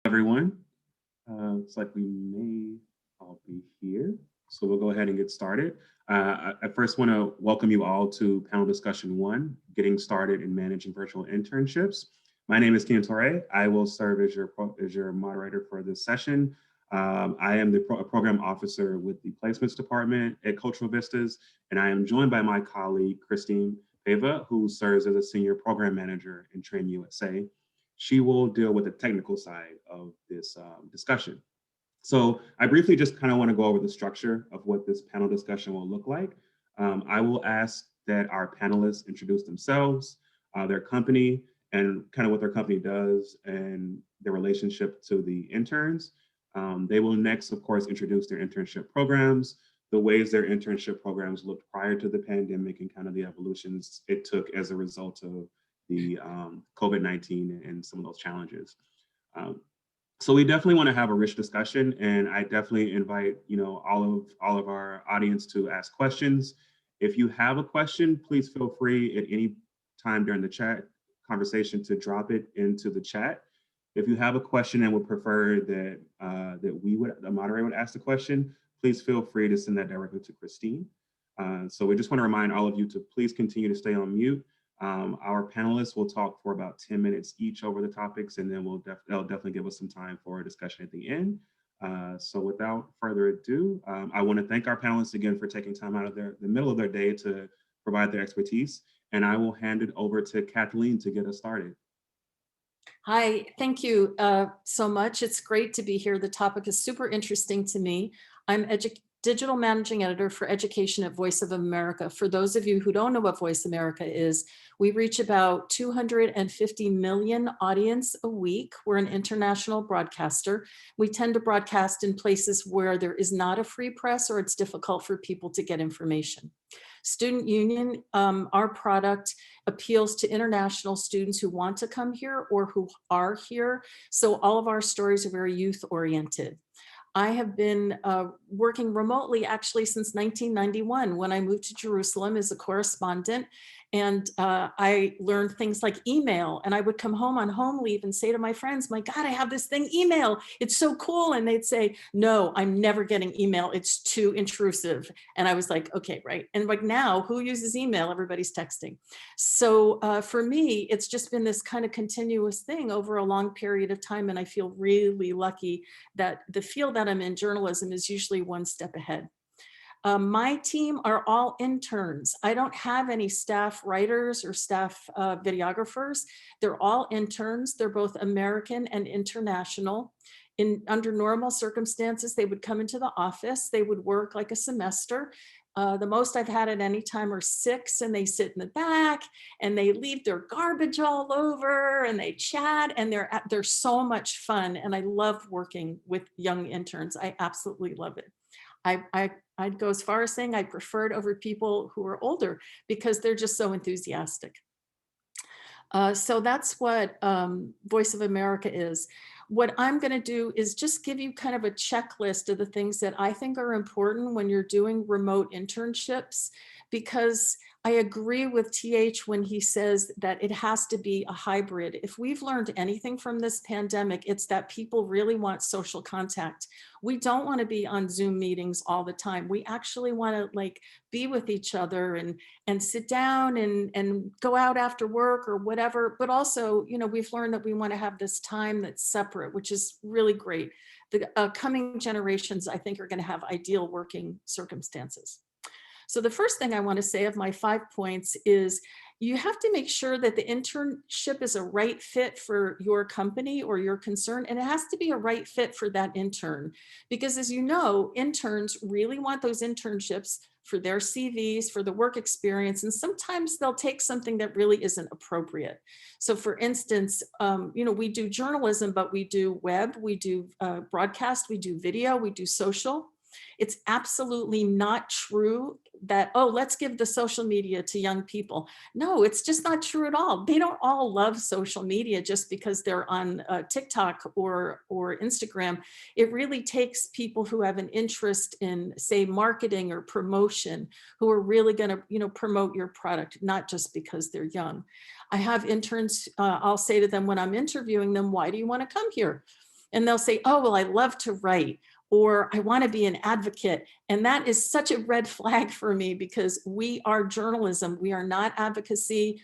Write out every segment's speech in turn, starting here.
Everyone. Looks like we may all be here. So we'll go ahead and get started. I first want to welcome you all to panel discussion one, getting started in managing virtual internships. My name is Keenan Toure. I will serve as your moderator for this session. I am the program officer with the placements department at Cultural Vistas, and I am joined by my colleague, Christine Pava, who serves as a senior program manager in Train USA. She will deal with the technical side of this discussion. So I briefly just kind of want to go over the structure of what this panel discussion will look like. I will ask that our panelists introduce themselves, their company, and kind of what their company does and their relationship to the interns. They will next, of course, introduce their internship programs, the ways their internship programs looked prior to the pandemic and kind of the evolutions it took as a result of the COVID-19 and some of those challenges. So we definitely want to have a rich discussion, and I definitely invite all of our audience to ask questions. If you have a question, please feel free at any time during the chat conversation to drop it into the chat. If you have a question and would prefer that the moderator would ask the question, please feel free to send that directly to Christine. So we just want to remind all of you to please continue to stay on mute. Our panelists will talk for about 10 minutes each over the topics, and then they'll definitely give us some time for a discussion at the end. So without further ado, I want to thank our panelists again for taking time out of the middle of their day to provide their expertise, and I will hand it over to Kathleen to get us started. Hi, thank you so much. It's great to be here. The topic is super interesting to me. I'm Digital Managing Editor for Education at Voice of America. For those of you who don't know what Voice America is, we reach about 250 million audience a week. We're an international broadcaster. We tend to broadcast in places where there is not a free press or it's difficult for people to get information. Student Union, our product appeals to international students who want to come here or who are here. So all of our stories are very youth oriented. I have been working remotely actually since 1991 when I moved to Jerusalem as a correspondent. And I learned things like email, and I would come home on home leave and say to my friends, my God, I have this thing, email. It's so cool. And they'd say, no, I'm never getting email. It's too intrusive. And I was like, okay, right. And like now, who uses email? Everybody's texting. So for me, it's just been this kind of continuous thing over a long period of time. And I feel really lucky that the field that I'm in, journalism, is usually one step ahead. My team are all interns. I don't have any staff writers or staff videographers. They're all interns. They're both American and international. Under normal circumstances, they would come into the office. They would work like a semester. The most I've had at any time are 6, and they sit in the back and they leave their garbage all over and they chat, and they're so much fun. And I love working with young interns. I absolutely love it. I'd go as far as saying I prefer it over people who are older because they're just so enthusiastic. So that's what Voice of America is. What I'm going to do is just give you kind of a checklist of the things that I think are important when you're doing remote internships, because I agree with TH when he says that it has to be a hybrid. If we've learned anything from this pandemic, it's that people really want social contact. We don't want to be on Zoom meetings all the time. We actually want to like be with each other and sit down and go out after work or whatever. But also, you know, we've learned that we want to have this time that's separate, which is really great. The coming generations, I think, are going to have ideal working circumstances. So the first thing I want to say of my 5 points is you have to make sure that the internship is a right fit for your company or your concern, and it has to be a right fit for that intern. Because as you know, interns really want those internships for their CVs, for the work experience, and sometimes they'll take something that really isn't appropriate. So for instance, you know, we do journalism, but we do web, we do broadcast, we do video, we do social. It's absolutely not true that, oh, let's give the social media to young people. No, it's just not true at all. They don't all love social media just because they're on TikTok or Instagram. It really takes people who have an interest in, say, marketing or promotion, who are really going to, you know, promote your product, not just because they're young. I have interns, I'll say to them when I'm interviewing them, why do you want to come here? And they'll say, oh, well, I love to write, or I want to be an advocate. And that is such a red flag for me, because we are journalism. We are not advocacy.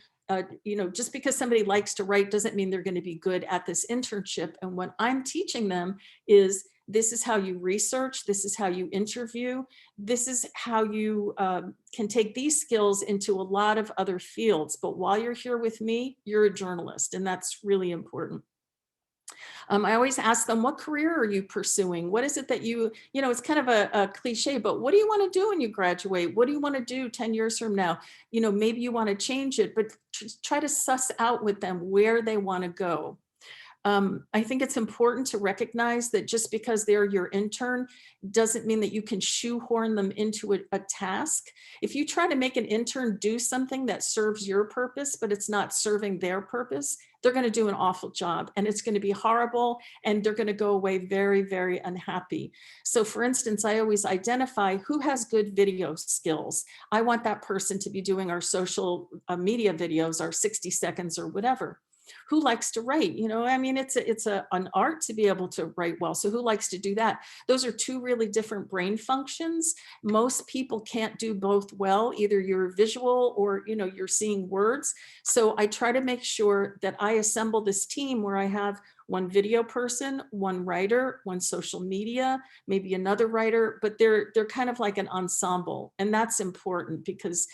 Just because somebody likes to write doesn't mean they're going to be good at this internship. And what I'm teaching them is, this is how you research. This is how you interview. This is how you can take these skills into a lot of other fields. But while you're here with me, you're a journalist, and that's really important. I always ask them, what career are you pursuing? What is it that it's kind of a cliche, but what do you want to do when you graduate? What do you want to do 10 years from now? Maybe you want to change it, but try to suss out with them where they want to go. I think it's important to recognize that just because they're your intern doesn't mean that you can shoehorn them into a task. If you try to make an intern do something that serves your purpose, but it's not serving their purpose, they're going to do an awful job, and it's going to be horrible, and they're going to go away very, very unhappy. So for instance, I always identify who has good video skills. I want that person to be doing our social media videos, our 60 seconds or whatever. Who likes to write? It's an art to be able to write well. So who likes to do that? Those are two really different brain functions. Most people can't do both well. Either you're visual or, you're seeing words. So I try to make sure that I assemble this team where I have one video person, one writer, one social media, maybe another writer, but they're kind of like an ensemble. And that's important, because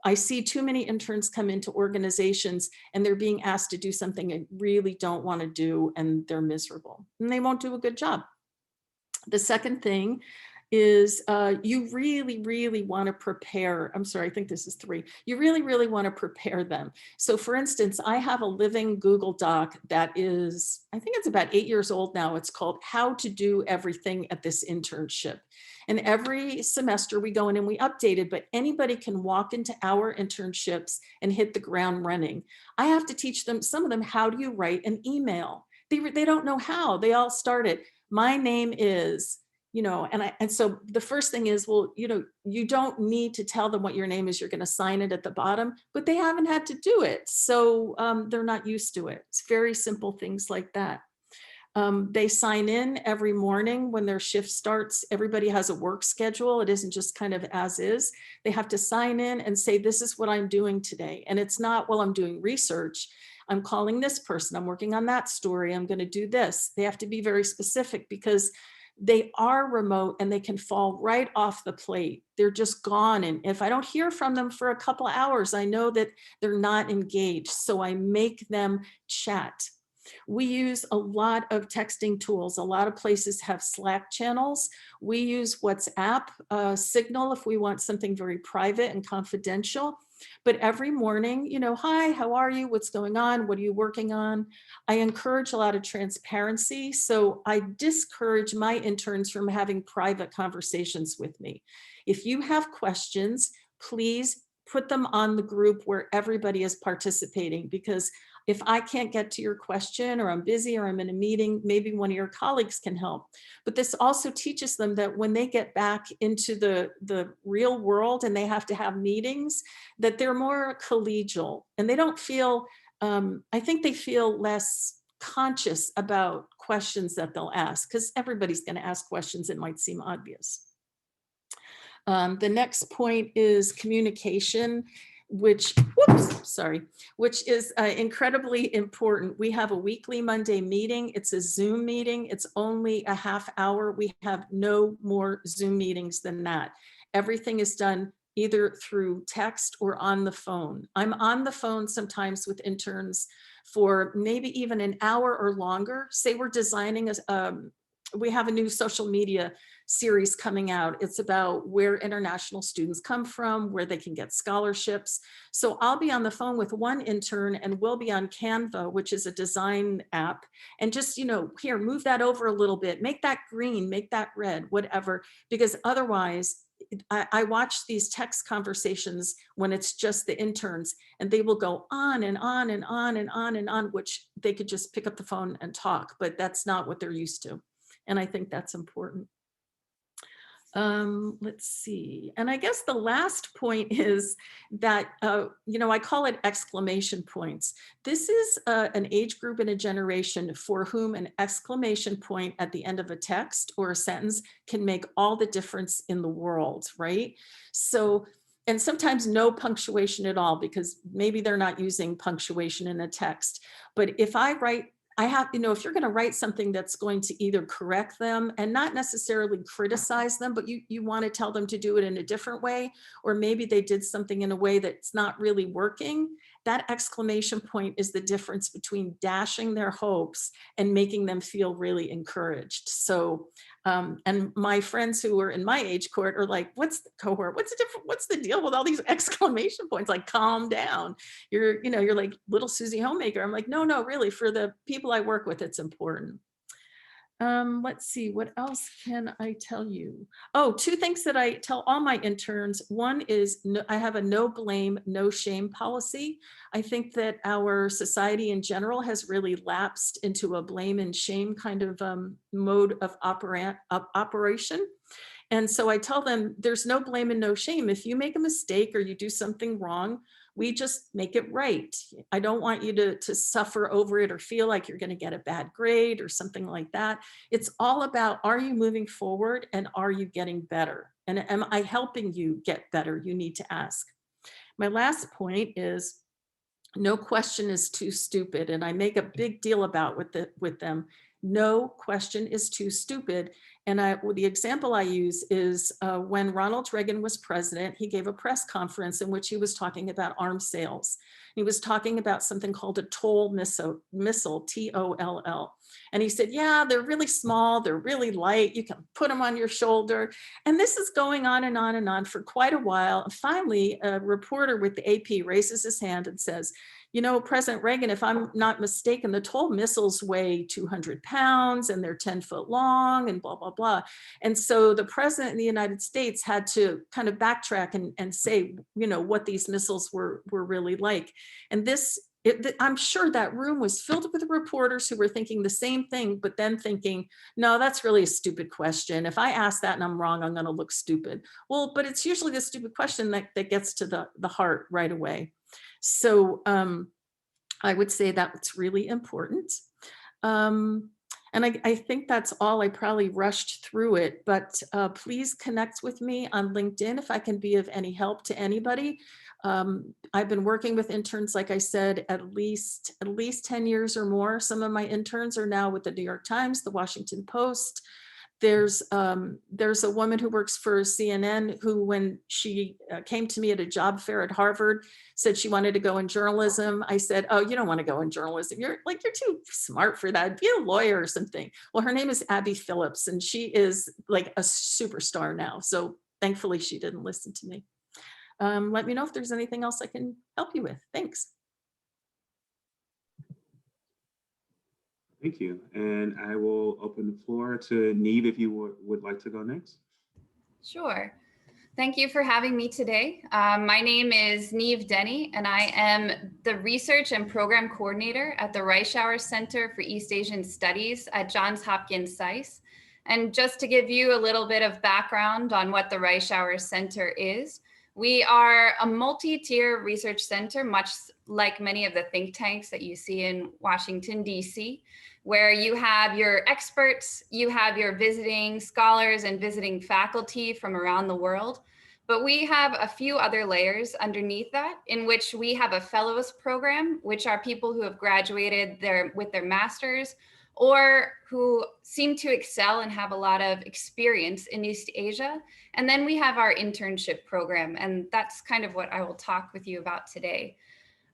I see too many interns come into organizations and they're being asked to do something they really don't want to do, and they're miserable and they won't do a good job. The second thing is you really, really want to prepare. I'm sorry, I think this is 3. You really, really want to prepare them. So for instance, I have a living Google Doc that is, I think it's about 8 years old now. It's called How to Do Everything at This Internship. And every semester we go in and we update it, but anybody can walk into our internships and hit the ground running. I have to teach them, some of them, how do you write an email? They don't know how. They all started, my name is, and so the first thing is, well, you don't need to tell them what your name is. You're going to sign it at the bottom, but they haven't had to do it. So they're not used to it. It's very simple things like that. They sign in every morning when their shift starts. Everybody has a work schedule. It isn't just kind of as is. They have to sign in and say, this is what I'm doing today. And it's not, well, I'm doing research. I'm calling this person. I'm working on that story. I'm going to do this. They have to be very specific, because they are remote and they can fall right off the plate. They're just gone. And if I don't hear from them for a couple of hours, I know that they're not engaged. So I make them chat. We use a lot of texting tools. A lot of places have Slack channels. We use WhatsApp, Signal if we want something very private and confidential. But every morning, hi, how are you? What's going on? What are you working on? I encourage a lot of transparency. So I discourage my interns from having private conversations with me. If you have questions, please put them on the group where everybody is participating, because if I can't get to your question, or I'm busy, or I'm in a meeting, maybe one of your colleagues can help. But this also teaches them that when they get back into the real world and they have to have meetings, that they're more collegial and they don't feel, I think they feel less conscious about questions that they'll ask, because everybody's going to ask questions that might seem obvious. The next point is communication, which is incredibly important. We have a weekly Monday meeting. It's a Zoom meeting. It's only a half hour. We have no more Zoom meetings than that. Everything is done either through text or on the phone. I'm on the phone sometimes with interns for maybe even an hour or longer. Say we're designing we have a new social media series coming out. It's about where international students come from, where they can get scholarships. So I'll be on the phone with one intern and we'll be on Canva, which is a design app, and just, here, move that over a little bit, make that green, make that red, whatever, because otherwise I watch these text conversations when it's just the interns, and they will go on and on and on and on and on, which they could just pick up the phone and talk, but that's not what they're used to. And I think that's important. Let's see. And I guess the last point is that, I call it exclamation points. This is an age group and a generation for whom an exclamation point at the end of a text or a sentence can make all the difference in the world, right? So, and sometimes no punctuation at all, because maybe they're not using punctuation in a text. But if I write, I have, if you're going to write something that's going to either correct them and not necessarily criticize them, but you want to tell them to do it in a different way, or maybe they did something in a way that's not really working, that exclamation point is the difference between dashing their hopes and making them feel really encouraged. So, and my friends who are in my age cohort are like, what's the cohort? What's the difference? What's the deal with all these exclamation points? Like, calm down. You're like little Susie Homemaker. I'm like, no, really, for the people I work with, it's important. Let's see, what else can I tell you? Oh, two things that I tell all my interns. One is I have a no blame, no shame policy. I think that our society in general has really lapsed into a blame and shame kind of mode of operation. And so I tell them there's no blame and no shame. If you make a mistake or you do something wrong, we just make it right. I don't want you to suffer over it or feel like you're going to get a bad grade or something like that. It's all about, are you moving forward and are you getting better? And am I helping you get better? You need to ask. My last point is, no question is too stupid. And I make a big deal about with them. No question is too stupid. And the example I use is when Ronald Reagan was president, he gave a press conference in which he was talking about arms sales. He was talking about something called a Toll missile, T-O-L-L. And he said, yeah, they're really small, they're really light, you can put them on your shoulder. And this is going on and on and on for quite a while. And finally, a reporter with the AP raises his hand and says, President Reagan, if I'm not mistaken, the Toll missiles weigh 200 pounds and they're 10 foot long and blah, blah, blah. And so the president of the United States had to kind of backtrack and say, what these missiles were really like. And I'm sure that room was filled with reporters who were thinking the same thing, but then thinking, no, that's really a stupid question. If I ask that and I'm wrong, I'm going to look stupid. Well, but it's usually the stupid question that gets to the heart right away. So I would say that's really important. And I think that's all. I probably rushed through it, but please connect with me on LinkedIn if I can be of any help to anybody. I've been working with interns, like I said, at least 10 years or more. Some of my interns are now with the New York Times, the Washington Post. There's a woman who works for CNN who, when she came to me at a job fair at Harvard, said she wanted to go in journalism. I said, oh, you don't want to go in journalism. You're too smart for that. Be a lawyer or something. Well, her name is Abby Phillips, and she is like a superstar now. So thankfully she didn't listen to me. Let me know if there's anything else I can help you with. Thanks. Thank you. And I will open the floor to Neave if you would like to go next. Sure. Thank you for having me today. My name is Neave Denny, and I am the Research and Program Coordinator at the Reischauer Center for East Asian Studies at Johns Hopkins SAIS. And just to give you a little bit of background on what the Reischauer Center is, we are a multi-tier research center, much like many of the think tanks that you see in Washington, D.C., where you have your experts, you have your visiting scholars and visiting faculty from around the world. But we have a few other layers underneath that, in which we have a fellows program, which are people who have graduated with their masters or who seem to excel and have a lot of experience in East Asia. And then we have our internship program, and that's kind of what I will talk with you about today.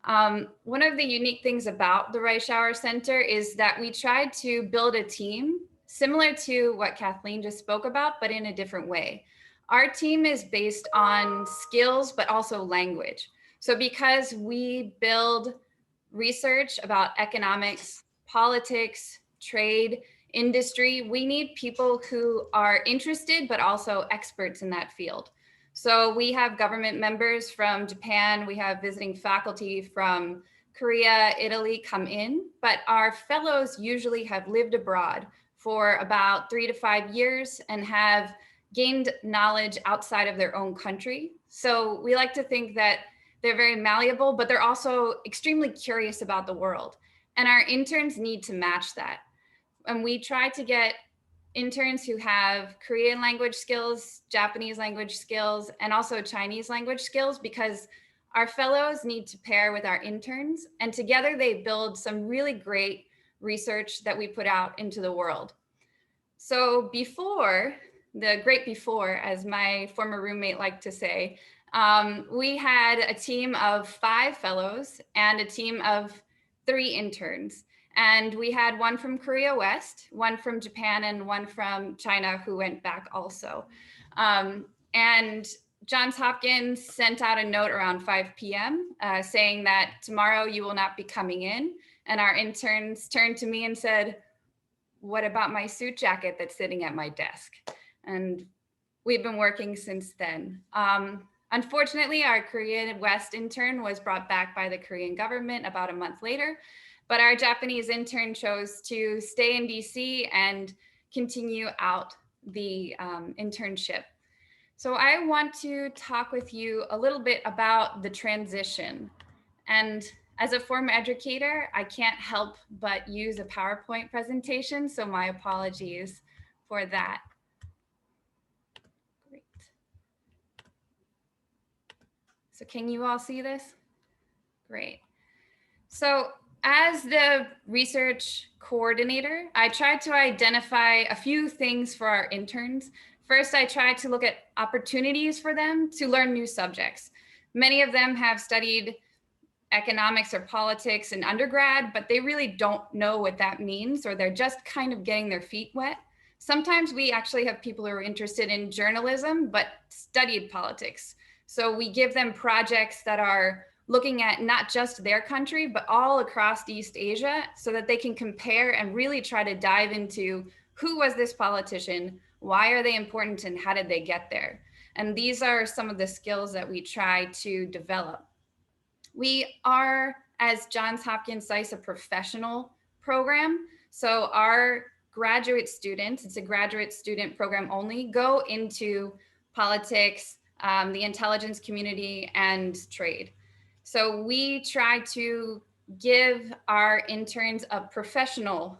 One of the unique things about the Reischauer Center is that we tried to build a team similar to what Kathleen just spoke about, but in a different way. Our team is based on skills, but also language. So because we build research about economics, politics, trade, industry, we need people who are interested, but also experts in that field. So we have government members from Japan, we have visiting faculty from Korea, Italy come in, but our fellows usually have lived abroad for about 3 to 5 years and have gained knowledge outside of their own country. So we like to think that they're very malleable, but they're also extremely curious about the world. And our interns need to match that. And we try to get interns who have Korean language skills, Japanese language skills, and also Chinese language skills, because our fellows need to pair with our interns, and together they build some really great research that we put out into the world. So before, the great before, as my former roommate liked to say, we had a team of 5 fellows and a team of 3 interns. And we had one from Korea West, one from Japan, and one from China who went back also. And Johns Hopkins sent out a note around 5 p.m. Saying that tomorrow you will not be coming in. And our interns turned to me and said, "What about my suit jacket that's sitting at my desk?" And we've been working since then. Unfortunately, our Korean West intern was brought back by the Korean government about a month later, but our Japanese intern chose to stay in DC and continue out the internship. So I want to talk with you a little bit about the transition. And as a former educator, I can't help but use a PowerPoint presentation, so my apologies for that. Great. So can you all see this? Great. So as the research coordinator, I tried to identify a few things for our interns. First, I tried to look at opportunities for them to learn new subjects. Many of them have studied economics or politics in undergrad, but they really don't know what that means, or they're just kind of getting their feet wet. Sometimes we actually have people who are interested in journalism, but studied politics. So we give them projects that are looking at not just their country, but all across East Asia, so that they can compare and really try to dive into who was this politician, why are they important, and how did they get there? And these are some of the skills that we try to develop. We are, as Johns Hopkins SAIS, a professional program. So our graduate students, it's a graduate student program only, go into politics, the intelligence community, and trade. So we try to give our interns a professional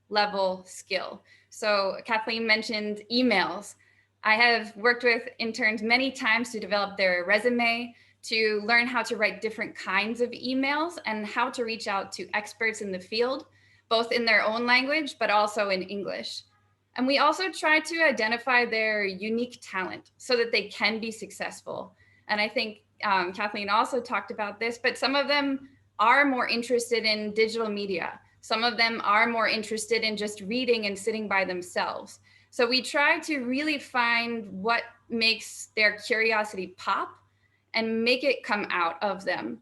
level skill. So Kathleen mentioned emails. I have worked with interns many times to develop their resume, to learn how to write different kinds of emails and how to reach out to experts in the field, both in their own language, but also in English. And we also try to identify their unique talent so that they can be successful. And I think Kathleen also talked about this, but some of them are more interested in digital media. Some of them are more interested in just reading and sitting by themselves. So we try to really find what makes their curiosity pop and make it come out of them.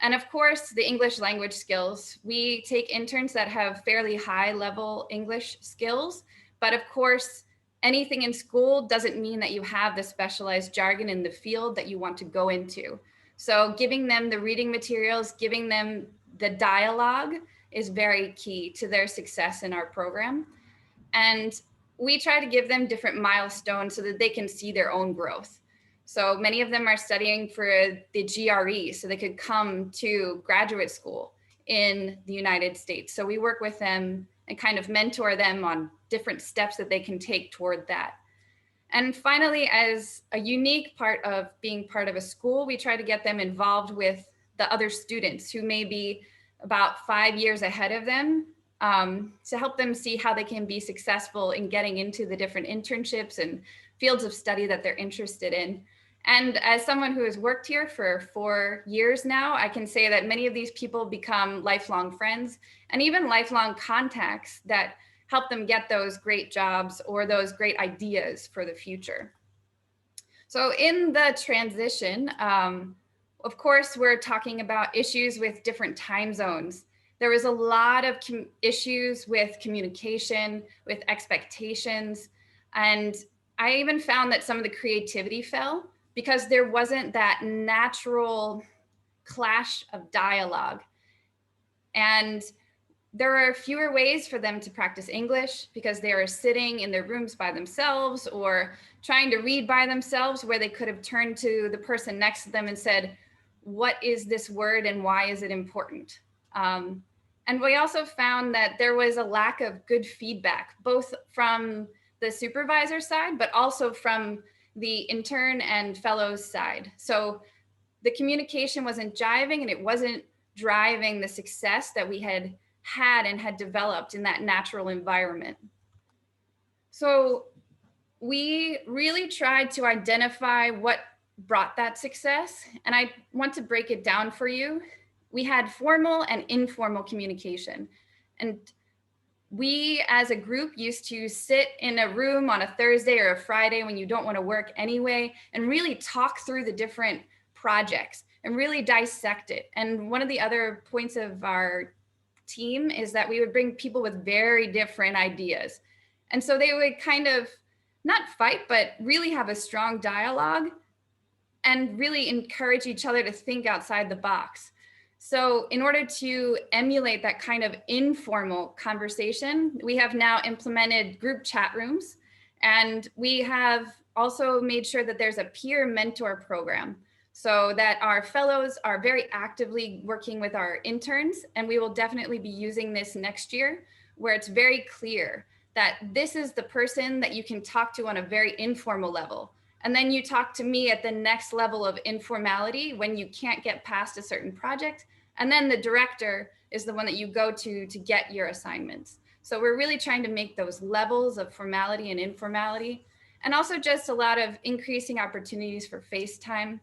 And of course, the English language skills. We take interns that have fairly high level English skills, but of course, anything in school doesn't mean that you have the specialized jargon in the field that you want to go into. So giving them the reading materials, giving them the dialogue is very key to their success in our program. And we try to give them different milestones so that they can see their own growth. So many of them are studying for the GRE, so they could come to graduate school in the United States. So we work with them and kind of mentor them on different steps that they can take toward that. And finally, as a unique part of being part of a school, we try to get them involved with the other students who may be about 5 years ahead of them, to help them see how they can be successful in getting into the different internships and fields of study that they're interested in. And as someone who has worked here for 4 years now, I can say that many of these people become lifelong friends and even lifelong contacts that help them get those great jobs or those great ideas for the future. So in the transition, of course, we're talking about issues with different time zones. There was a lot of issues with communication, with expectations, and I even found that some of the creativity fell because there wasn't that natural clash of dialogue. And there are fewer ways for them to practice English because they are sitting in their rooms by themselves or trying to read by themselves, where they could have turned to the person next to them and said, what is this word and why is it important? And we also found that there was a lack of good feedback, both from the supervisor side, but also from the intern and fellows side. So the communication wasn't jiving and it wasn't driving the success that we had and had developed in that natural environment. So we really tried to identify what brought that success. And I want to break it down for you. We had formal and informal communication. And we as a group used to sit in a room on a Thursday or a Friday when you don't want to work anyway, and really talk through the different projects and really dissect it. And one of the other points of our team is that we would bring people with very different ideas. And so they would kind of not fight, but really have a strong dialogue and really encourage each other to think outside the box. So in order to emulate that kind of informal conversation, we have now implemented group chat rooms, and we have also made sure that there's a peer mentor program so that our fellows are very actively working with our interns, and we will definitely be using this next year, where it's very clear that this is the person that you can talk to on a very informal level. And then you talk to me at the next level of informality when you can't get past a certain project. And then the director is the one that you go to get your assignments. So we're really trying to make those levels of formality and informality, and also just a lot of increasing opportunities for FaceTime.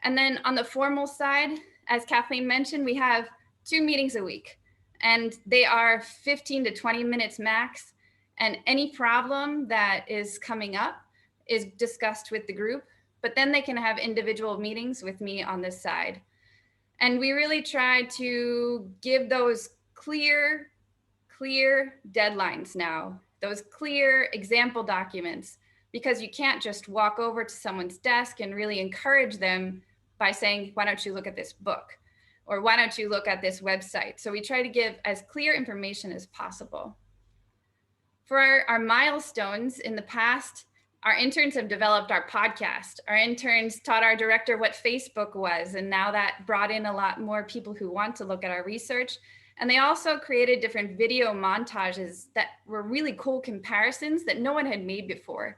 And then on the formal side, as Kathleen mentioned, we have 2 meetings a week, and they are 15 to 20 minutes max. And any problem that is coming up is discussed with the group, but then they can have individual meetings with me on this side. And we really try to give those clear deadlines now, those clear example documents, because you can't just walk over to someone's desk and really encourage them by saying, why don't you look at this book? Or why don't you look at this website? So we try to give as clear information as possible. For our milestones in the past, our interns have developed our podcast. Our interns taught our director what Facebook was, and now that brought in a lot more people who want to look at our research. And they also created different video montages that were really cool comparisons that no one had made before.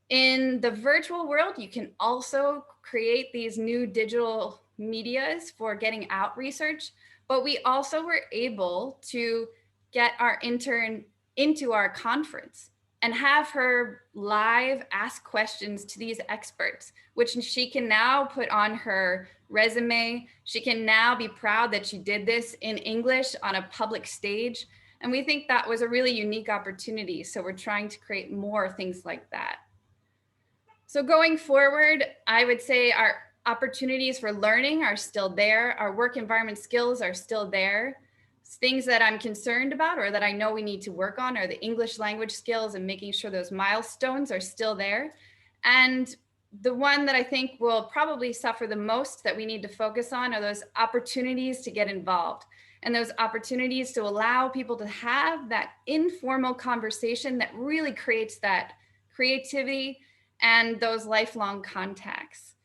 In the virtual world, you can also create these new digital medias for getting out research, but we also were able to get our intern into our conference and have her live ask questions to these experts, which she can now put on her resume. She can now be proud that she did this in English on a public stage. And we think that was a really unique opportunity. So we're trying to create more things like that. So going forward, I would say our opportunities for learning are still there. Our work environment skills are still there. Things that I'm concerned about or that I know we need to work on are the English language skills and making sure those milestones are still there. And the one that I think will probably suffer the most that we need to focus on are those opportunities to get involved and those opportunities to allow people to have that informal conversation that really creates that creativity and those lifelong contacts.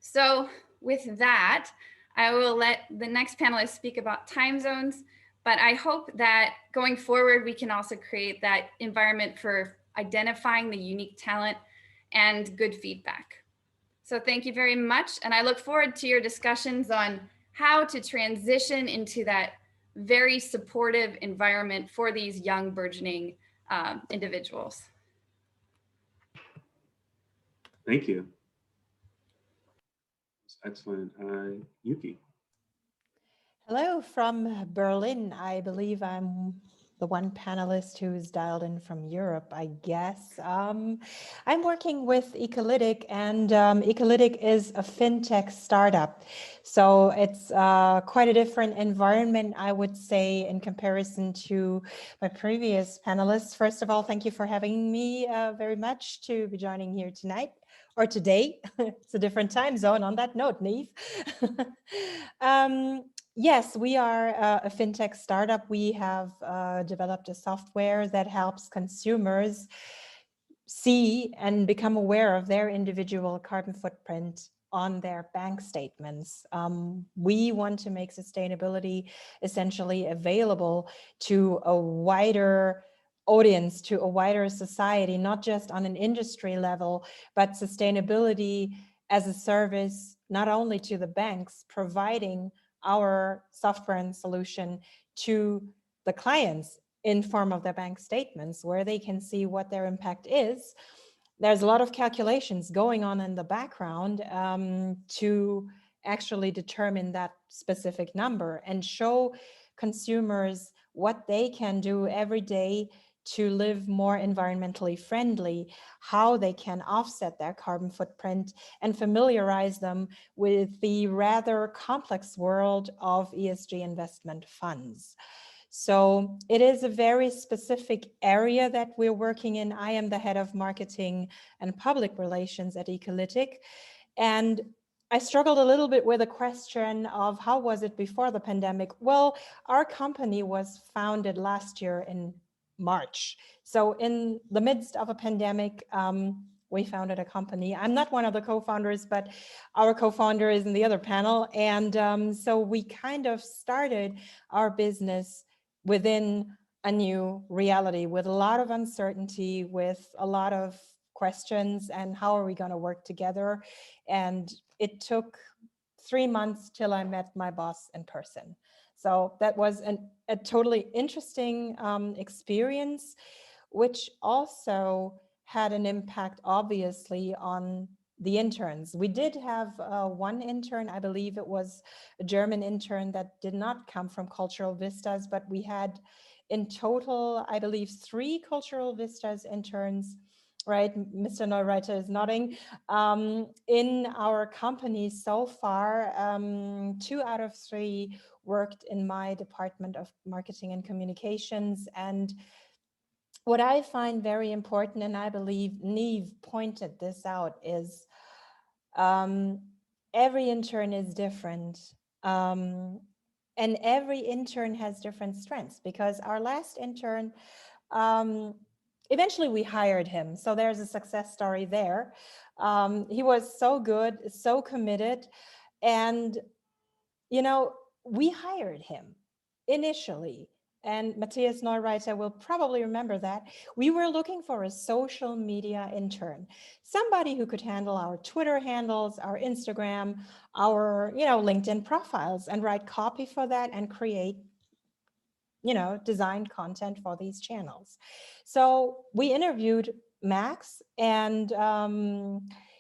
So with that, I will let the next panelist speak about time zones, but I hope that going forward, we can also create that environment for identifying the unique talent and good feedback. So thank you very much. And I look forward to your discussions on how to transition into that very supportive environment for these young burgeoning individuals. Thank you. Excellent. Yuki. Hello from Berlin. I believe I'm the one panelist who's dialed in from Europe, I guess. I'm working with ecolytiq, and ecolytiq is a fintech startup. So it's quite a different environment, I would say, in comparison to my previous panelists. First of all, thank you for having me very much to be joining here tonight. Or today. It's a different time zone on that note, Neave. Yes, we are a fintech startup. We have developed a software that helps consumers see and become aware of their individual carbon footprint on their bank statements. We want to make sustainability essentially available to a wider audience, to a wider society, not just on an industry level, but sustainability as a service, not only to the banks, providing our software and solution to the clients in form of their bank statements, where they can see what their impact is. There's a lot of calculations going on in the background to actually determine that specific number and show consumers what they can do every day to live more environmentally friendly, how they can offset their carbon footprint, and familiarize them with the rather complex world of ESG investment funds. So it is a very specific area that we're working in. I am the head of marketing and public relations at ecolytiq. And I struggled a little bit with the question of how was it before the pandemic? Well, our company was founded last year in March. So in the midst of a pandemic, we founded a company. I'm not one of the co-founders, but our co-founder is in the other panel. And so we kind of started our business within a new reality with a lot of uncertainty, with a lot of questions, and how are we going to work together? And it took 3 months till I met my boss in person. So that was a totally interesting experience, which also had an impact, obviously, on the interns. We did have one intern, I believe it was a German intern that did not come from Cultural Vistas, but we had in total, I believe, 3 Cultural Vistas interns, right? Mr. Neureiter is nodding. In our company so far, 2 out of 3 worked in my department of marketing and communications. And what I find very important, and I believe Neave pointed this out, is every intern is different. And every intern has different strengths, because our last intern, eventually we hired him. So there's a success story there. He was so good, so committed. And, you know, we hired him initially. And Matthias Neureiter will probably remember that. We were looking for a social media intern, somebody who could handle our Twitter handles, our Instagram, our, LinkedIn profiles, and write copy for that and create, design content for these channels. So we interviewed Max, and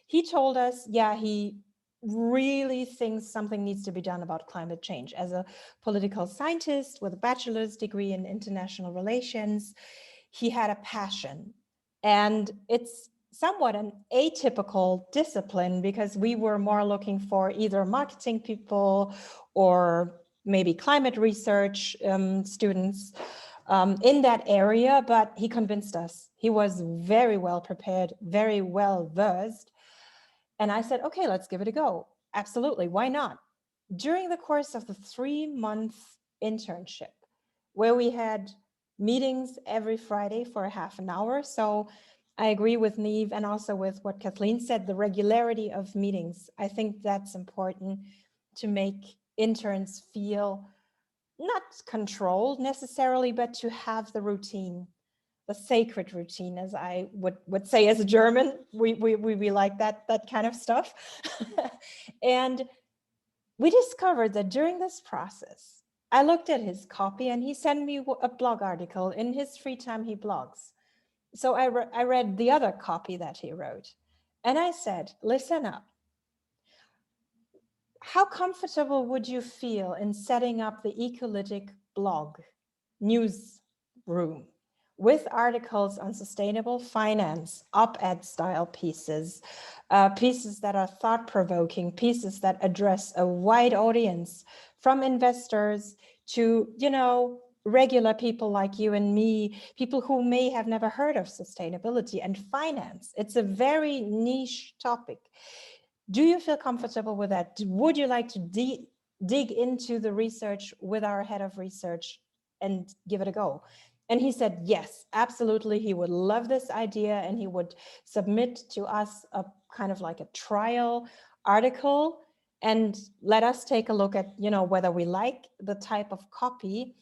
he told us, yeah, he really thinks something needs to be done about climate change. As a political scientist with a bachelor's degree in international relations, he had a passion. And it's somewhat an atypical discipline, because we were more looking for either marketing people or maybe climate research students in that area, but he convinced us. He was very well prepared, very well versed. And I said, okay, let's give it a go. Absolutely, why not? During the course of the 3-month internship, where we had meetings every Friday for a half an hour. So I agree with Neave and also with what Kathleen said, the regularity of meetings. I think that's important to make interns feel not controlled necessarily, but to have the routine, the sacred routine, as I would say as a German. We like that kind of stuff. And we discovered that during this process, I looked at his copy, and he sent me a blog article. In his free time, he blogs. So I read the other copy that he wrote. And I said, listen up. How comfortable would you feel in setting up the ecolytiq blog newsroom with articles on sustainable finance, op-ed style pieces, pieces that are thought-provoking, pieces that address a wide audience, from investors to, regular people like you and me, people who may have never heard of sustainability and finance. It's a very niche topic. Do you feel comfortable with that? Would you like to dig into the research with our head of research and give it a go? And he said, yes, absolutely. He would love this idea, and he would submit to us a kind of like a trial article and let us take a look at, whether we like the type of copy.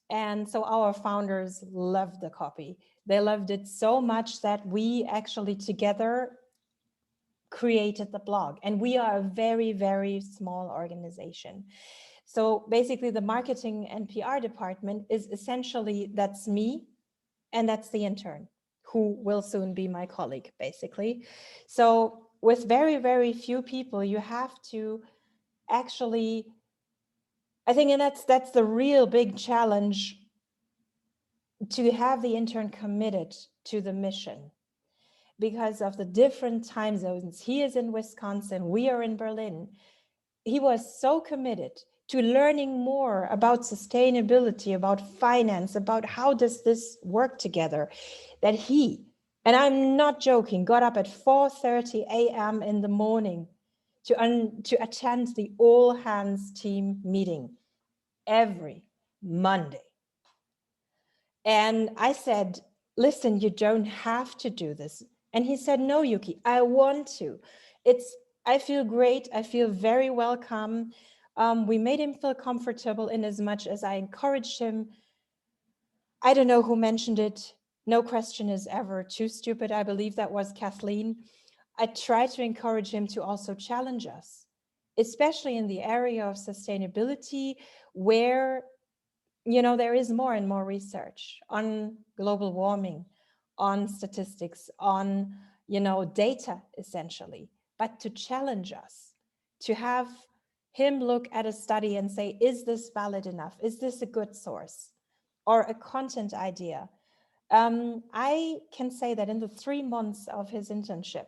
And so our founders loved the copy. They loved it so much that we actually together created the blog. And we are a very, very small organization. So basically the marketing and PR department is essentially, that's me and that's the intern, who will soon be my colleague, basically. So with very, very few people, you have to actually, I think, and that's the real big challenge, to have the intern committed to the mission because of the different time zones. He is in Wisconsin, we are in Berlin. He was so committed to learning more about sustainability, about finance, about how does this work together, that he, and I'm not joking, got up at 4:30 a.m. in the morning to attend the all hands team meeting every Monday. And I said, listen, you don't have to do this. And he said, no, Yuki, I want to. I feel great. I feel very welcome. We made him feel comfortable in as much as I encouraged him. I don't know who mentioned it. No question is ever too stupid. I believe that was Kathleen. I tried to encourage him to also challenge us, especially in the area of sustainability, where there is more and more research on global warming, on statistics, on, data essentially, but to challenge us, to have him look at a study and say, is this valid enough? Is this a good source or a content idea? I can say that in the 3 months of his internship,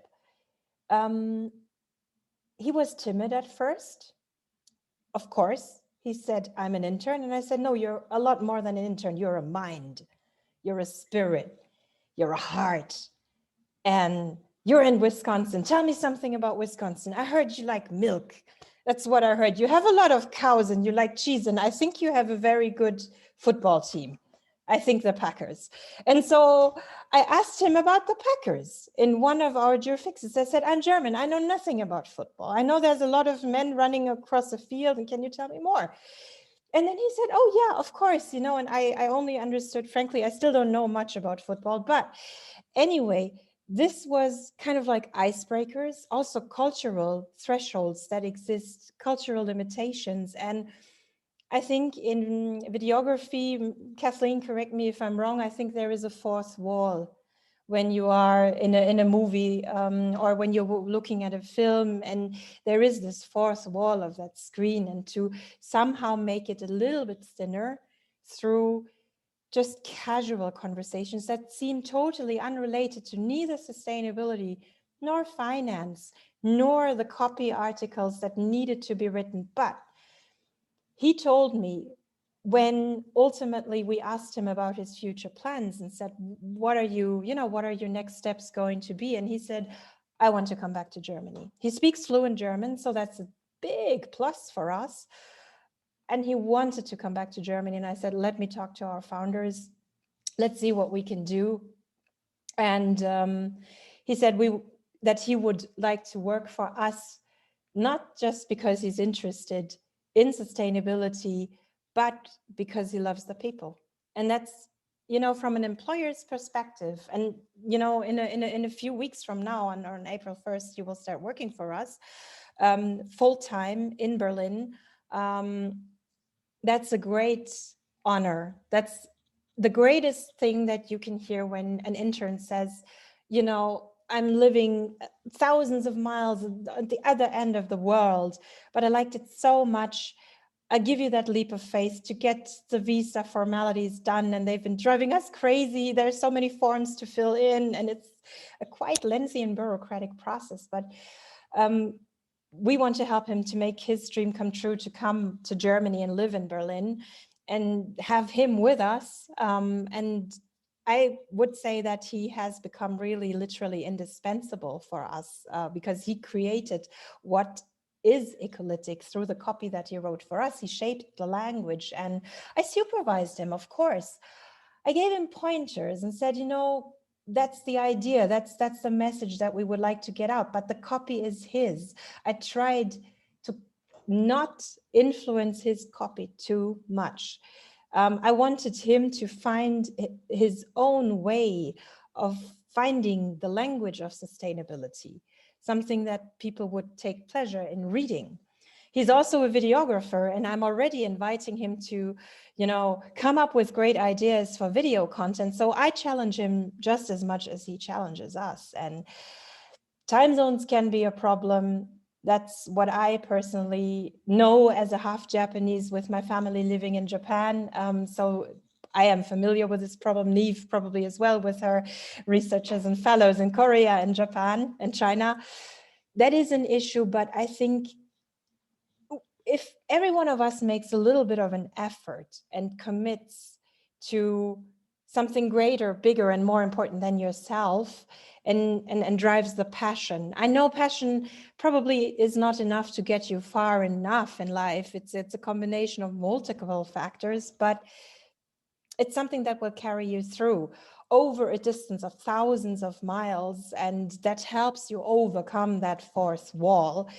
he was timid at first. Of course, he said, I'm an intern. And I said, no, you're a lot more than an intern. You're a mind, you're a spirit, you're a heart. And you're in Wisconsin. Tell me something about Wisconsin. I heard you like milk. That's what I heard. You have a lot of cows and you like cheese. And I think you have a very good football team. I think the Packers. And so I asked him about the Packers in one of our Jur Fixes. I said, I'm German. I know nothing about football. I know there's a lot of men running across the field. And can you tell me more? And then he said, oh, yeah, of course. And I only understood, frankly, I still don't know much about football. But anyway, this was kind of like icebreakers, also cultural thresholds that exist, cultural limitations. And I think in videography, Kathleen, correct me if I'm wrong, I think there is a fourth wall when you are in a movie or when you're looking at a film, and there is this fourth wall of that screen, and to somehow make it a little bit thinner through just casual conversations that seem totally unrelated to neither sustainability nor finance, nor the copy articles that needed to be written. But he told me, when ultimately we asked him about his future plans and said, what are your next steps going to be? And he said, I want to come back to Germany. He speaks fluent German, so that's a big plus for us. And he wanted to come back to Germany. And I said, let me talk to our founders. Let's see what we can do. And he said that he would like to work for us, not just because he's interested in sustainability, but because he loves the people. And that's, from an employer's perspective. And, in a few weeks from now, on April 1st, you will start working for us full-time in Berlin. That's a great honor. That's the greatest thing that you can hear when an intern says, I'm living thousands of miles at the other end of the world, but I liked it so much. I give you that leap of faith to get the visa formalities done, and they've been driving us crazy. There's so many forms to fill in, and it's a quite lengthy and bureaucratic process, but we want to help him to make his dream come true, to come to Germany and live in Berlin and have him with us. And I would say that he has become really literally indispensable for us because he created what is ecolytiq through the copy that he wrote for us. He shaped the language, and I supervised him, of course. I gave him pointers and said, you know, that's the idea, that's the message that we would like to get out, but the copy is his. I tried to not influence his copy too much. I wanted him to find his own way of finding the language of sustainability, something that people would take pleasure in reading. He's also a videographer, and I'm already inviting him to, you know, come up with great ideas for video content. So I challenge him just as much as he challenges us. And time zones can be a problem. That's what I personally know as a half Japanese with my family living in Japan. So I am familiar with this problem. Neave probably as well with her researchers and fellows in Korea and Japan and China. That is an issue, but I think if every one of us makes a little bit of an effort and commits to something greater, bigger, and more important than yourself, and drives the passion. I know passion probably is not enough to get you far enough in life. It's a combination of multiple factors, but it's something that will carry you through over a distance of thousands of miles, and that helps you overcome that fourth wall,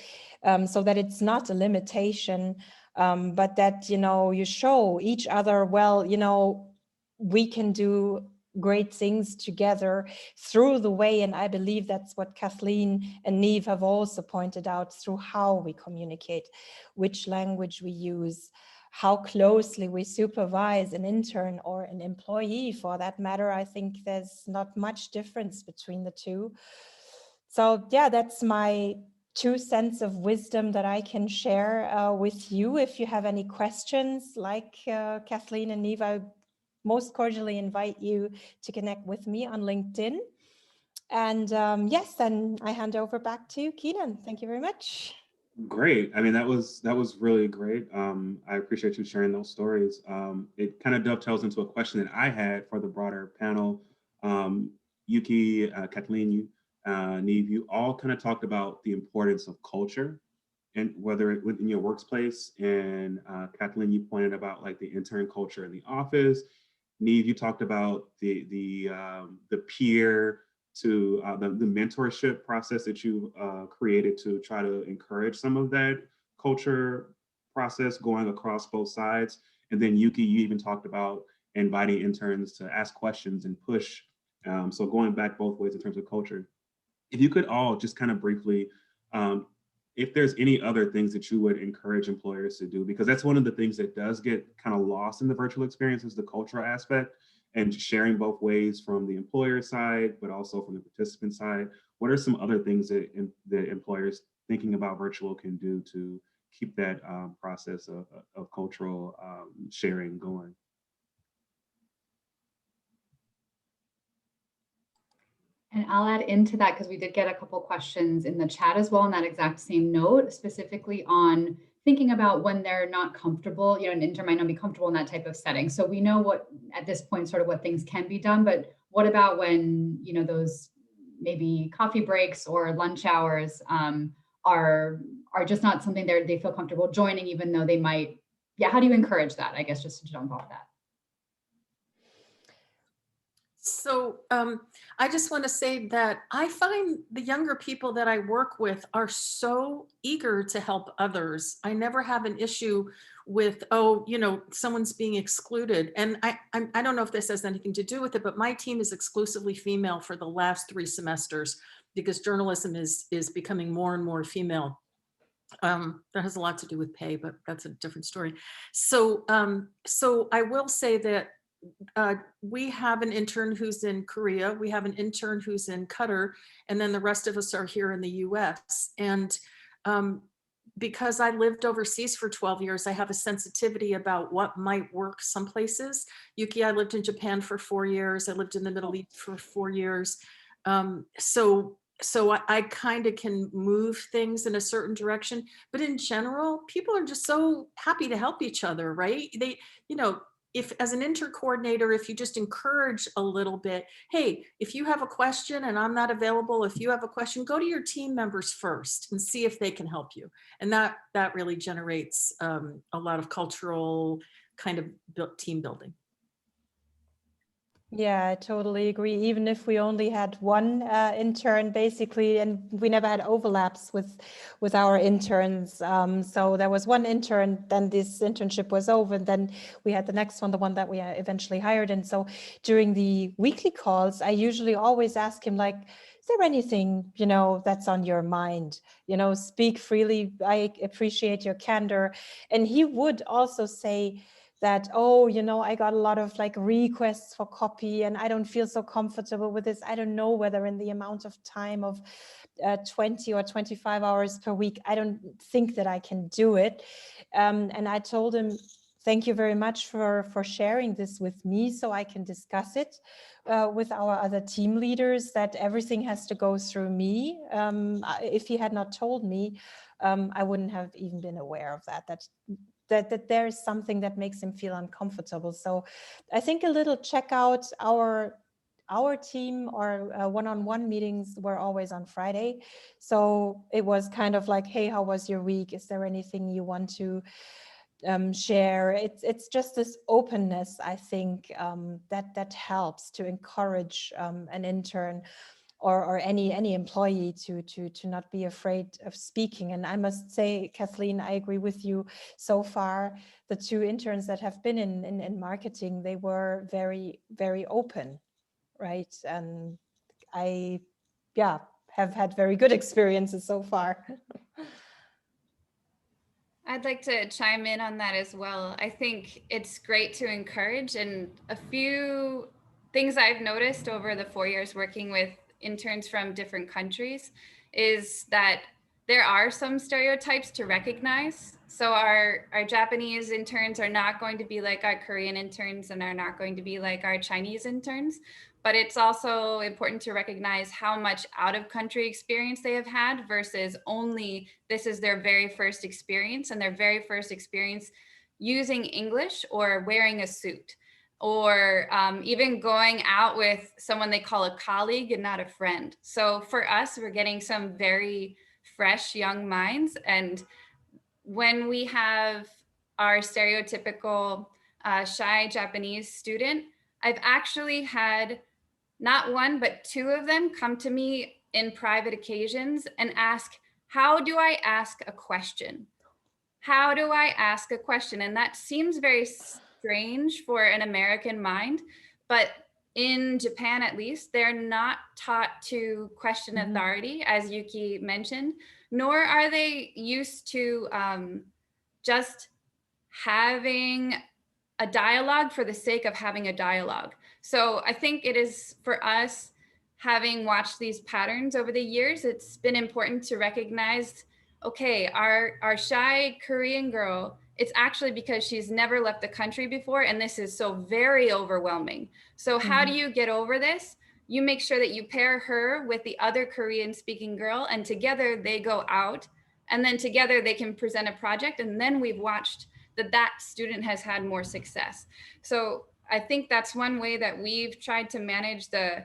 so that it's not a limitation, but that, you know, you show each other, well, you know, we can do great things together through the way, and I believe that's what Kathleen and Neave have also pointed out, through how we communicate, which language we use, how closely we supervise an intern or an employee for that matter. I think there's not much difference between the two. So yeah, that's my 2 cents of wisdom that I can share with you. If you have any questions, like Kathleen and Neave, I most cordially invite you to connect with me on LinkedIn. And yes, then I hand over back to Keenan. Thank you very much. Great. I mean, that was really great. I appreciate you sharing those stories. It kind of dovetails into a question that I had for the broader panel. Yuki, Kathleen, Neave, you all kind of talked about the importance of culture, and whether it within your workplace. And Kathleen, you pointed about like the intern culture in the office. Neave, you talked about the peer to the mentorship process that you created to try to encourage some of that culture process going across both sides. And then Yuki, you even talked about inviting interns to ask questions and push. So going back both ways in terms of culture. If you could all just kind of briefly, if there's any other things that you would encourage employers to do, because that's one of the things that does get kind of lost in the virtual experience is the cultural aspect, and sharing both ways from the employer side, but also from the participant side. What are some other things that the employers thinking about virtual can do to keep that process of cultural sharing going? And I'll add into that because we did get a couple questions in the chat as well on that exact same note, specifically on thinking about when they're not comfortable, you know, an intern might not be comfortable in that type of setting. So we know what, at this point, sort of what things can be done, but what about when, you know, those maybe coffee breaks or lunch hours are just not something they feel comfortable joining, even though they might, yeah, how do you encourage that? I guess just to jump off that. So I just want to say that I find the younger people that I work with are so eager to help others. I never have an issue with, oh, you know, someone's being excluded. And I don't know if this has anything to do with it, but my team is exclusively female for the last 3 semesters because journalism is becoming more and more female. That has a lot to do with pay, but that's a different story. So I will say that we have an intern who's in Korea, we have an intern who's in Qatar, and then the rest of us are here in the US. And because I lived overseas for 12 years, I have a sensitivity about what might work some places. Yuki, I lived in Japan for 4 years. I lived in the Middle East for 4 years. So I kind of can move things in a certain direction, but in general, people are just so happy to help each other, right? They, you know, if as an inter-coordinator, if you just encourage a little bit, hey, if you have a question and I'm not available, if you have a question, go to your team members first and see if they can help you. And that really generates a lot of cultural kind of team building. Yeah, I totally agree. Even if we only had one intern, basically, and we never had overlaps with our interns. So there was one intern, then this internship was over, and then we had the next one, the one that we eventually hired. And so during the weekly calls, I usually always ask him, like, is there anything, you know, that's on your mind? You know, speak freely. I appreciate your candor. And he would also say that, oh, you know, I got a lot of like requests for copy and I don't feel so comfortable with this. I don't know whether in the amount of time of 20 or 25 hours per week, I don't think that I can do it. And I told him, thank you very much for sharing this with me so I can discuss it with our other team leaders, that everything has to go through me. If he had not told me, I wouldn't have even been aware of that there is something that makes him feel uncomfortable. So I think a little check out our team, or one-on-one meetings were always on Friday. So it was kind of like, hey, how was your week? Is there anything you want to share? It's just this openness, I think, that helps to encourage an intern or any employee to not be afraid of speaking. And I must say, Kathleen, I agree with you. So far, the two interns that have been in marketing, they were very, very open, right? And I, yeah, have had very good experiences so far. I'd like to chime in on that as well. I think it's great to encourage, and a few things I've noticed over the 4 years working with interns from different countries is that there are some stereotypes to recognize. So our Japanese interns are not going to be like our Korean interns and are not going to be like our Chinese interns. But it's also important to recognize how much out of country experience they have had versus only this is their very first experience, and their very first experience using English or wearing a suit, or even going out with someone they call a colleague and not a friend. So for us, we're getting some very fresh young minds. And when we have our stereotypical shy Japanese student, I've actually had not one, but two of them come to me in private occasions and ask, how do I ask a question? How do I ask a question? And that seems very strange for an American mind, but in Japan, at least, they're not taught to question authority, as Yuki mentioned, nor are they used to just having a dialogue for the sake of having a dialogue. So I think it is, for us, having watched these patterns over the years, it's been important to recognize, okay, our shy Korean girl, it's actually because she's never left the country before, and this is so very overwhelming. So how do you get over this? You make sure that you pair her with the other Korean speaking girl, and together they go out, and then together they can present a project, and then we've watched that student has had more success. So I think that's one way that we've tried to manage the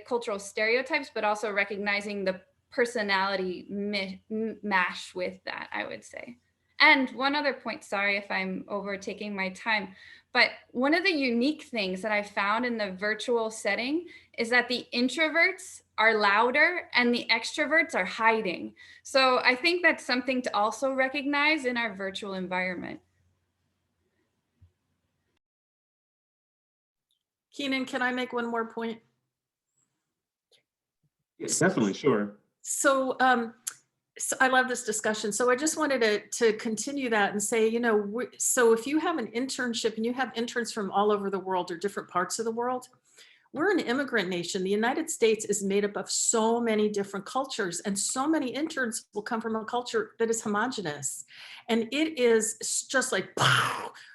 cultural stereotypes, but also recognizing the personality mash with that, I would say. And one other point, sorry if I'm overtaking my time, but one of the unique things that I found in the virtual setting is that the introverts are louder and the extroverts are hiding. So I think that's something to also recognize in our virtual environment. Keenan, can I make one more point? Yes, definitely, sure. So, so I love this discussion. So I just wanted to continue that and say, you know, so if you have an internship and you have interns from all over the world or different parts of the world, we're an immigrant nation. The United States is made up of so many different cultures, and so many interns will come from a culture that is homogenous. And it is just like,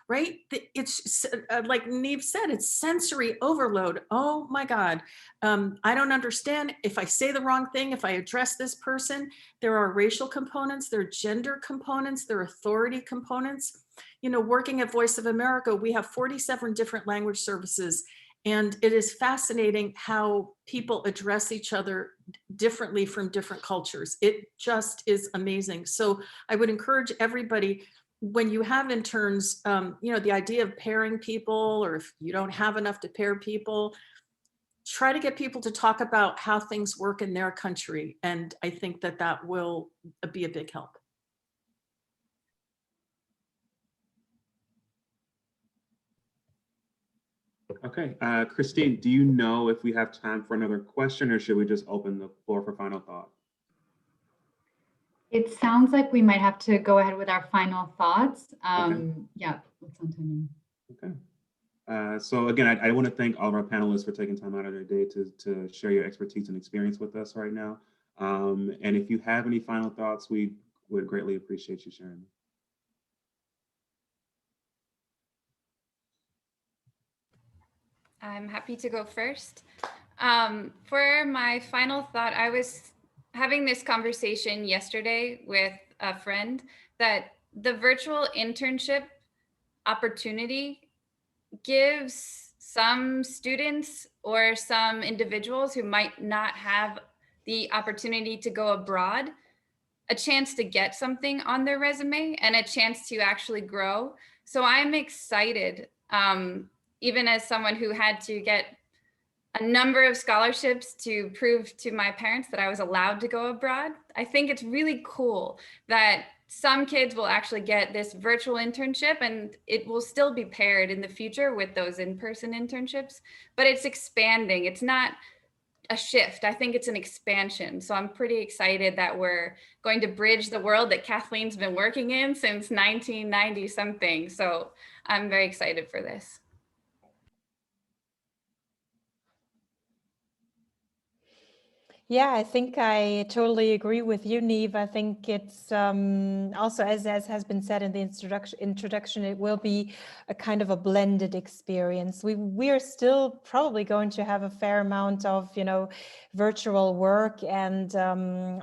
right? It's like Neave said, it's sensory overload. Oh my God. I don't understand if I say the wrong thing, if I address this person. There are racial components, there are gender components, there are authority components. working at Voice of America, we have 47 different language services. And it is fascinating how people address each other differently from different cultures. It just is amazing. So I would encourage everybody, when you have interns, the idea of pairing people, or if you don't have enough to pair people, try to get people to talk about how things work in their country. And I think that will be a big help. Okay, Christine, do you know if we have time for another question, or should we just open the floor for final thought? It sounds like we might have to go ahead with our final thoughts. Yeah, what's on timing? Okay. So again, I want to thank all of our panelists for taking time out of their day to share your expertise and experience with us right now. And if you have any final thoughts, we would greatly appreciate you sharing them. I'm happy to go first. For my final thought, I was having this conversation yesterday with a friend that the virtual internship opportunity gives some students or some individuals who might not have the opportunity to go abroad a chance to get something on their resume and a chance to actually grow. So I'm excited, even as someone who had to get a number of scholarships to prove to my parents that I was allowed to go abroad. I think it's really cool that some kids will actually get this virtual internship, and it will still be paired in the future with those in-person internships, but it's expanding. It's not a shift. I think it's an expansion. So I'm pretty excited that we're going to bridge the world that Kathleen's been working in since 1990 something. So I'm very excited for this. Yeah, I think I totally agree with you, Neave. I think it's also, as has been said in the introduction, it will be a kind of a blended experience. We're still probably going to have a fair amount of, virtual work, and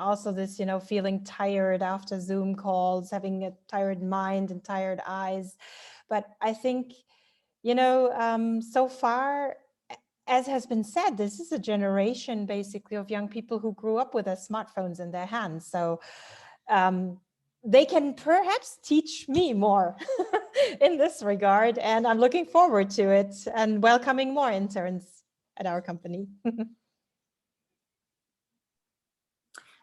also this, feeling tired after Zoom calls, having a tired mind and tired eyes. But I think, so far, as has been said, this is a generation basically of young people who grew up with their smartphones in their hands. So they can perhaps teach me more in this regard. And I'm looking forward to it and welcoming more interns at our company.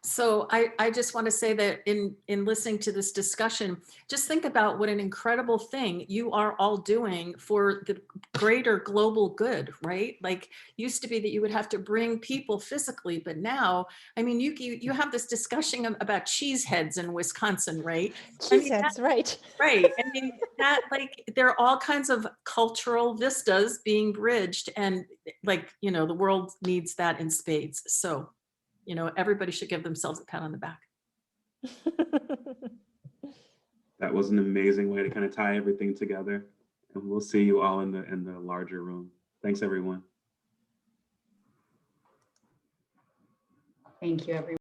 So I just want to say that in listening to this discussion, just think about what an incredible thing you are all doing for the greater global good, right? Like, used to be that you would have to bring people physically, but now, I mean, you have this discussion about cheese heads in Wisconsin, right? That's right. Right. I mean, that, like, there are all kinds of cultural vistas being bridged, and like, the world needs that in spades. So, everybody should give themselves a pat on the back. That was an amazing way to kind of tie everything together. And we'll see you all in the larger room. Thanks, everyone. Thank you, everyone.